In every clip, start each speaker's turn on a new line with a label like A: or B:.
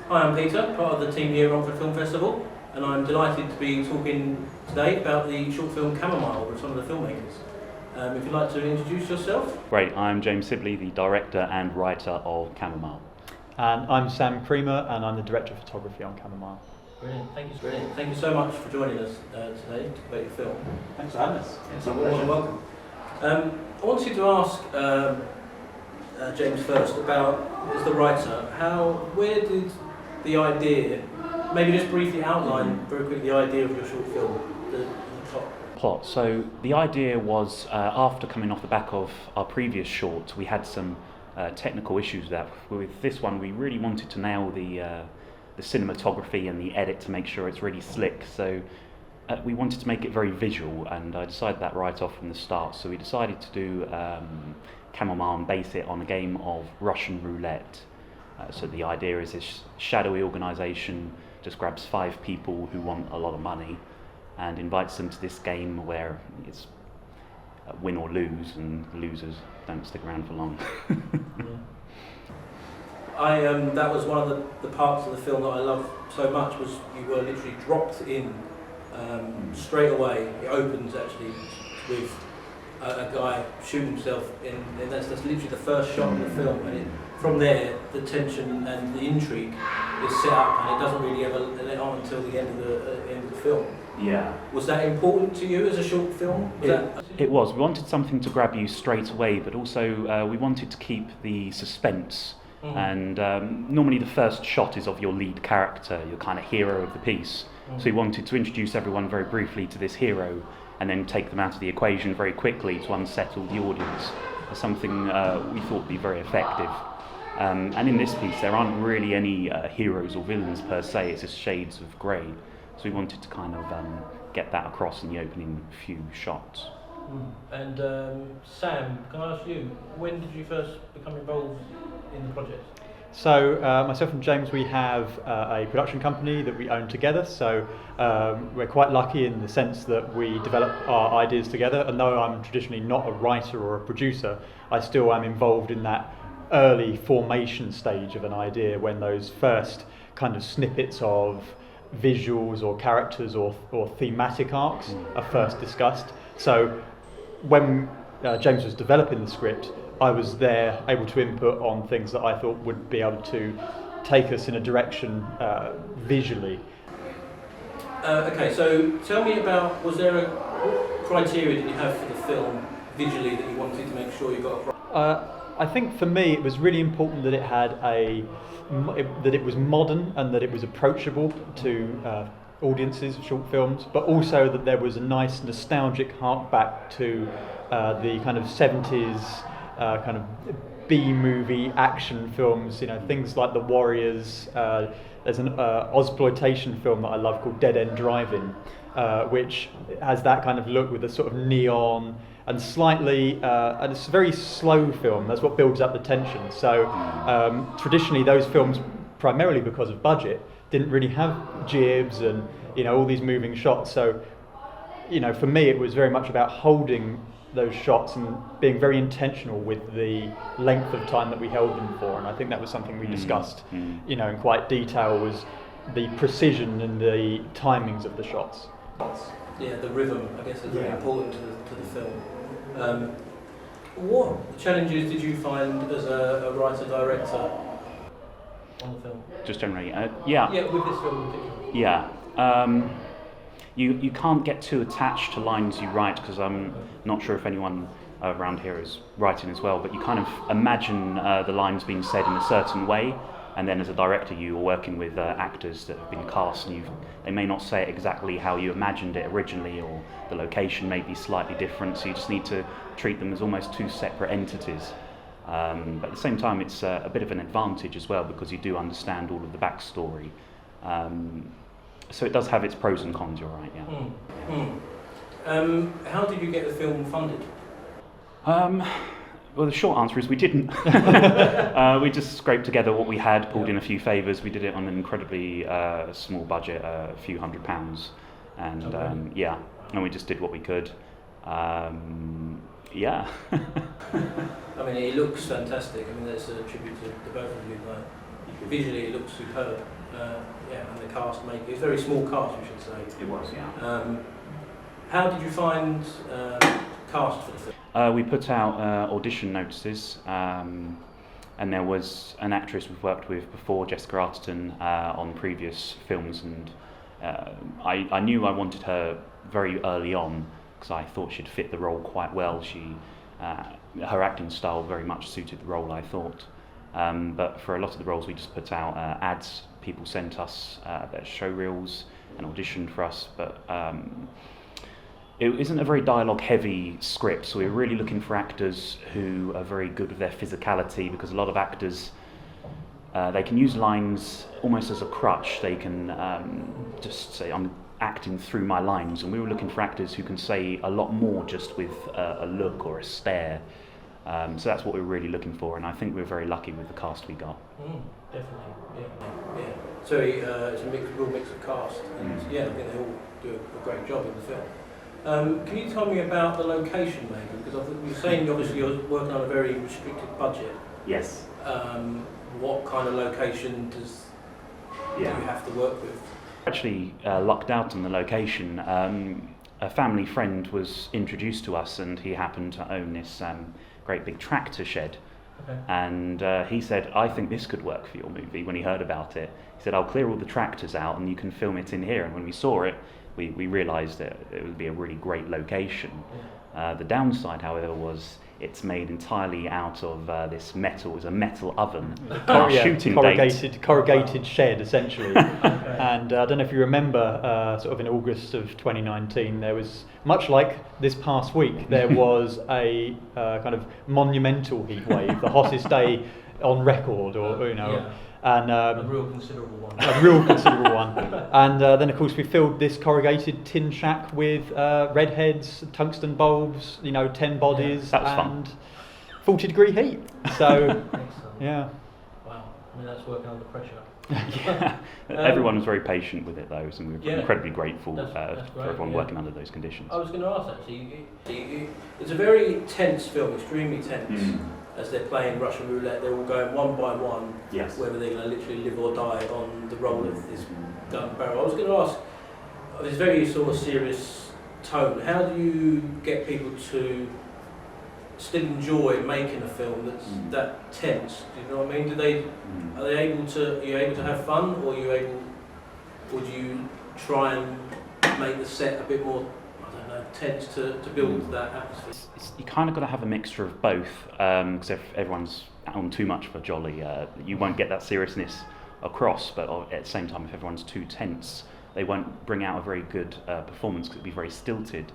A: Hi, I'm Peter, part of the team here at Romford Film Festival, and I'm delighted to be talking today about the short film Camomile with some of the filmmakers. If you'd like to introduce yourself.
B: Great, I'm James Sibley, the director and writer of Camomile.
C: And I'm Sam Creamer, and I'm the director of photography on Camomile.
A: Brilliant, thank you. Brilliant. Thank you so much for joining us today to talk about your film.
C: Thanks for having us.
A: It's a pleasure. Welcome. I wanted to ask James first about, as the writer, where did the idea, maybe just briefly outline very quickly the idea of your short film, the
B: plot. So the idea was, after coming off the back of our previous short, we had some technical issues that with this one we really wanted to nail the cinematography and the edit to make sure it's really slick. So we wanted to make it very visual, and I decided that right off from the start. So we decided to do Camomile and base it on a game of Russian roulette. So the idea is this shadowy organisation just grabs 5 people who want a lot of money and invites them to this game where it's win or lose, and losers don't stick around for long.
A: That was one of the parts of the film that I loved so much, was you were literally dropped in straight away. It opens actually with a guy shooting himself and that's literally the first shot of the film, and from there the tension and the intrigue is set up, and it doesn't really ever let on until the end of the film.
B: Yeah.
A: Was that important to you as a short film?
B: It was. We wanted something to grab you straight away, but also we wanted to keep the suspense. And normally the first shot is of your lead character, your kind of hero of the piece. So we wanted to introduce everyone very briefly to this hero and then take them out of the equation very quickly to unsettle the audience. As something we thought would be very effective. And in this piece there aren't really any heroes or villains per se, it's just shades of grey. So we wanted to kind of get that across in the opening few shots.
A: And Sam, can I ask you, when did you first become involved in the project?
C: So myself and James, we have a production company that we own together, so we're quite lucky in the sense that we develop our ideas together, and though I'm traditionally not a writer or a producer, I still am involved in that early formation stage of an idea, when those first kind of snippets of visuals or characters or thematic arcs are first discussed. So when James was developing the script, I was there able to input on things that I thought would be able to take us in a direction visually.
A: Okay, so tell me about, was there a criteria that you have for the film visually that you wanted to make sure you got across?
C: I think for me it was really important that it had that it was modern and that it was approachable to audiences of short films, but also that there was a nice nostalgic hark back to the kind of 70s kind of B-movie action films, things like The Warriors. There's an Ozploitation film that I love called Dead End Driving, which has that kind of look with a sort of neon and slightly, and it's a very slow film. That's what builds up the tension. So traditionally those films, primarily because of budget, didn't really have jibs and all these moving shots. So for me it was very much about holding those shots and being very intentional with the length of time that we held them for, and I think that was something we discussed in quite detail, was the precision and the timings of the shots.
A: Yeah, the rhythm, I guess, is very important to the film. What challenges did you find as a writer-director on the film?
B: Just generally,
A: Yeah, with this film in particular.
B: Yeah. You can't get too attached to lines you write, because I'm not sure if anyone around here is writing as well, but you kind of imagine the lines being said in a certain way, and then as a director you are working with actors that have been cast, and they may not say it exactly how you imagined it originally, or the location may be slightly different, so you just need to treat them as almost two separate entities. But at the same time it's a bit of an advantage as well, because you do understand all of the backstory. So it does have its pros and cons, you're right, yeah.
A: How did you get the film funded?
B: Well, the short answer is we didn't. We just scraped together what we had, pulled in a few favours. We did it on an incredibly small budget, a few £100s, and and we just did what we could. Yeah.
A: I mean, it looks fantastic. I mean, that's a tribute to both of you. Like, visually, it looks superb. and the cast make it. It's a very small cast, we should say.
B: It was, yeah.
A: How did you find cast for the film?
B: We put out audition notices, and there was an actress we've worked with before, Jessica Arterton, on previous films, and I knew I wanted her very early on because I thought she'd fit the role quite well. Her acting style very much suited the role, I thought. But for a lot of the roles we just put out ads. People sent us their show reels and auditioned for us, but it isn't a very dialogue-heavy script, so we're really looking for actors who are very good with their physicality, because a lot of actors, they can use lines almost as a crutch. They can just say, I'm acting through my lines, and we were looking for actors who can say a lot more just with a look or a stare. So that's what we're really looking for, and I think we're very lucky with the cast we got.
A: Definitely, yeah. So it's a real mix of cast, and I think they all do a great job in the film. Can you tell me about the location, maybe? Because you're saying obviously you're working on a very restricted budget.
B: Yes.
A: What kind of location do you have to work with?
B: Actually lucked out on the location. A family friend was introduced to us, and he happened to own this great big tractor shed.
A: Okay.
B: And he said, I think this could work for your movie. When he heard about it, he said, I'll clear all the tractors out and you can film it in here. And when we saw it, we realised that it would be a really great location. The downside, however, was it's made entirely out of this metal. It was a metal oven.
C: Corrugated shed, essentially. And I don't know if you remember, sort of in August of 2019, there was, much like this past week, there was a kind of monumental heat wave, the hottest day on record, and
A: a real considerable one.
C: And then, of course, we filled this corrugated tin shack with redheads, tungsten bulbs, 10 bodies, and 40-degree heat. So,
A: yeah. Wow. I mean, that's working under pressure.
B: Yeah. Everyone was very patient with it, though, and we were incredibly grateful
A: that's
B: for everyone working under those conditions.
A: I was going to ask, actually, it's a very tense film, extremely tense. As they're playing Russian roulette, they're all going one by one, whether they're going to literally live or die on the roll of this gun barrel. I was going to ask, this very sort of serious tone, how do you get people to still enjoy making a film that's that tense? Do you know what I mean? Are you able to have fun, or do you try and make the set a bit more, tense to build that atmosphere?
B: You kind of got to have a mixture of both, because if everyone's on too much for jolly, you won't get that seriousness across, but at the same time, if everyone's too tense, they won't bring out a very good performance, because it'll be very stilted.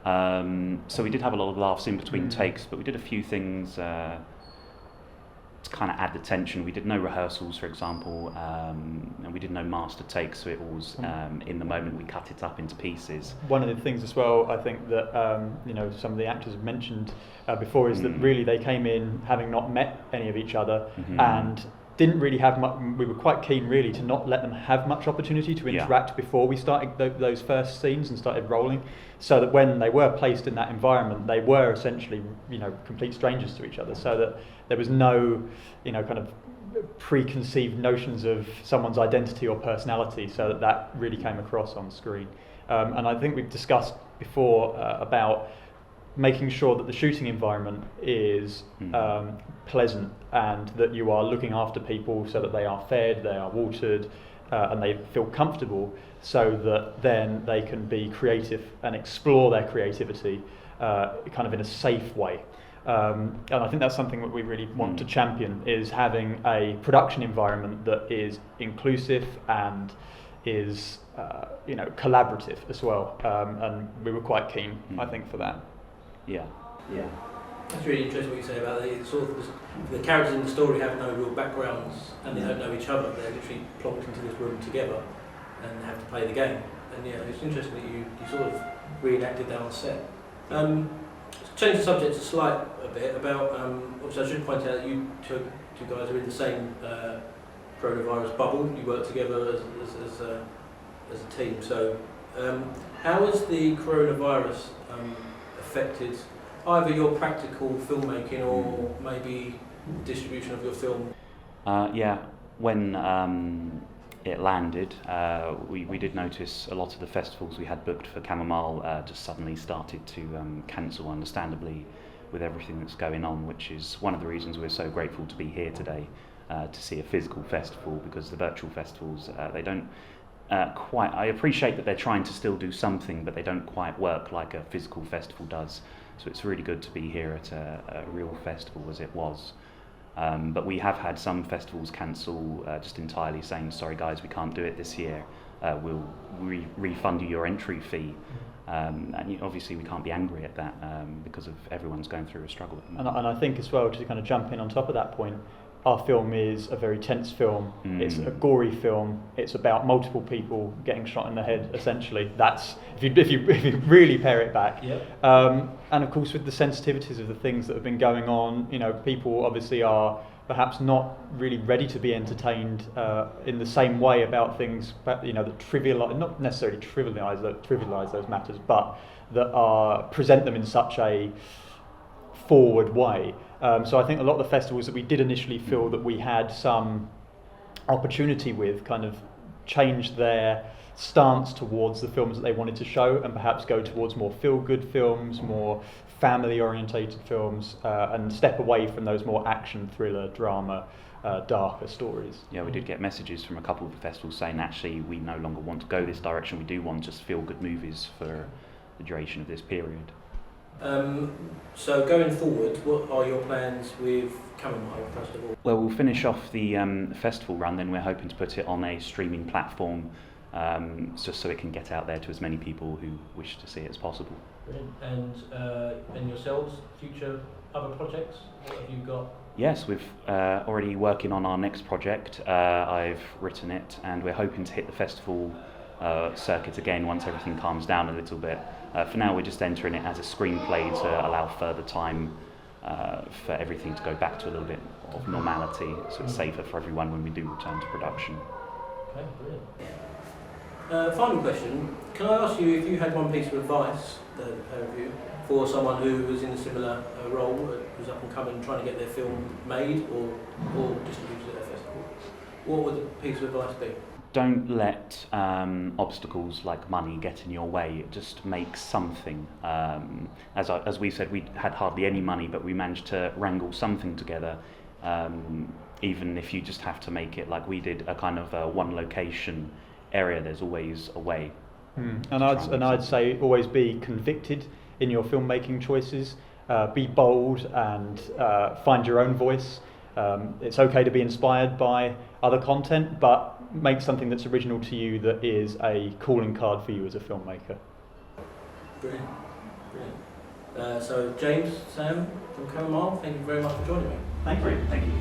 B: So we did have a lot of laughs in between takes, but we did a few things to kind of add the tension. We did no rehearsals, for example, and we did no master takes, so it was in the moment. We cut it up into pieces. One
C: of the things as well, I think that some of the actors have mentioned before, is that really they came in having not met any of each other, and didn't really have much. We were quite keen, really, to not let them have much opportunity to interact before we started those first scenes and started rolling, so that when they were placed in that environment, they were essentially, complete strangers to each other, so that there was no, kind of preconceived notions of someone's identity or personality, so that really came across on screen. And I think we've discussed before about making sure that the shooting environment is pleasant, and that you are looking after people so that they are fed, they are watered, and they feel comfortable, so that then they can be creative and explore their creativity kind of in a safe way. And I think that's something that we really want to champion, is having a production environment that is inclusive and is collaborative as well. And we were quite keen, I think, for that.
B: Yeah.
A: That's really interesting what you say about the characters in the story have no real backgrounds, and they don't know each other. They're literally plonked into this room together and have to play the game. And it's interesting that you sort of reenacted that on set. Change the subject a bit about. Obviously, I should point out that you two guys are in the same coronavirus bubble. You work together as a team. So, how has the coronavirus affected either your practical filmmaking or maybe distribution of your film?
B: When it landed. We did notice a lot of the festivals we had booked for Camomile just suddenly started to cancel, understandably, with everything that's going on, which is one of the reasons we're so grateful to be here today, to see a physical festival, because the virtual festivals, they don't quite, I appreciate that they're trying to still do something, but they don't quite work like a physical festival does. So it's really good to be here at a real festival as it was. But we have had some festivals cancel just entirely, saying, sorry guys, we can't do it this year, we'll refund you your entry fee. And obviously we can't be angry at that because of everyone's going through a struggle at the moment.
C: And I think as well, to kind of jump in on top of that point, our film is a very tense film. It's a gory film. It's about multiple people getting shot in the head, essentially. That's if you really pare it back.
A: Yep.
C: And of course, with the sensitivities of the things that have been going on, people obviously are perhaps not really ready to be entertained in the same way about things, that not necessarily trivialize those matters, but that present them in such a forward way. So I think a lot of the festivals that we did initially feel that we had some opportunity with kind of changed their stance towards the films that they wanted to show, and perhaps go towards more feel-good films, more family-orientated films, and step away from those more action, thriller, drama, darker stories.
B: Yeah, we did get messages from a couple of the festivals saying actually we no longer want to go this direction, we do want just feel-good movies for the duration of this period.
A: So going forward, what are your plans with Camomile, first of all?
B: Well, we'll finish off the festival run, then we're hoping to put it on a streaming platform, just so it can get out there to as many people who wish to see it as possible.
A: Brilliant. And yourselves, future other projects, what have you got?
B: Yes, we've already working on our next project. I've written it, and we're hoping to hit the festival circuit again once everything calms down a little bit. For now, we're just entering it as a screenplay to allow further time for everything to go back to a little bit of normality, so it's safer for everyone when we do return to production.
A: Okay, brilliant. Final question, can I ask you if you had one piece of advice, the pair of you, for someone who was in a similar role, who's up and coming, trying to get their film made or distributed at a festival, what would the piece of advice be?
B: Don't let obstacles like money get in your way. Just make something. As we said, we had hardly any money, but we managed to wrangle something together. Even if you just have to make it like we did, a kind of a one location area, there's always a way.
C: And I'd say always be convicted in your filmmaking choices. Be bold and find your own voice. It's okay to be inspired by other content, but make something that's original to you, that is a calling card for you as a filmmaker.
A: Brilliant. So James, Sam from Camomile, thank you very much for joining me.
C: Thank you.
B: Thank you.